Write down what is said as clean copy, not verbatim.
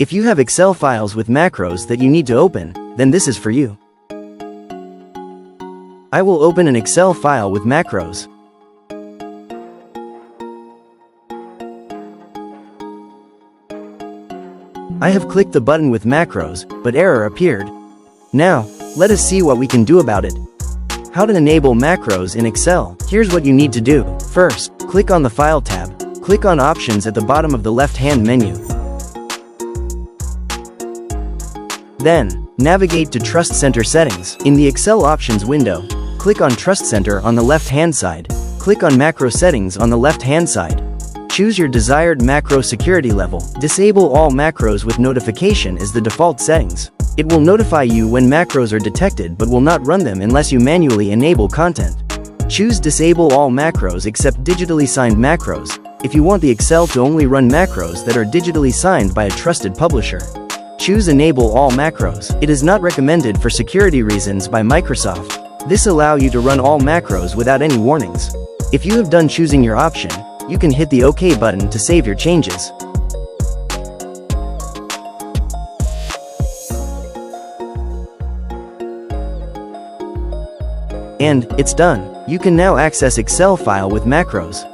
If you have Excel files with macros that you need to open, then this is for you. I will open an Excel file with macros. I have clicked the button with macros, but error appeared. Now, let us see what we can do about it. How to enable macros in Excel. Here's what you need to do. First, click on the File tab. Click on Options at the bottom of the left-hand menu. Then, navigate to Trust Center Settings. In the Excel Options window, click on Trust Center on the left-hand side. Click on Macro Settings on the left-hand side. Choose your desired macro security level. Disable all macros with notification as the default settings. It will notify you when macros are detected but will not run them unless you manually enable content. Choose Disable all macros except digitally signed macros, if you want the Excel to only run macros that are digitally signed by a trusted publisher. Choose Enable all macros. It is not recommended for security reasons by Microsoft. This allows you to run all macros without any warnings. If you have done choosing your option, you can hit the OK button to save your changes. And it's done. You can now access Excel file with macros.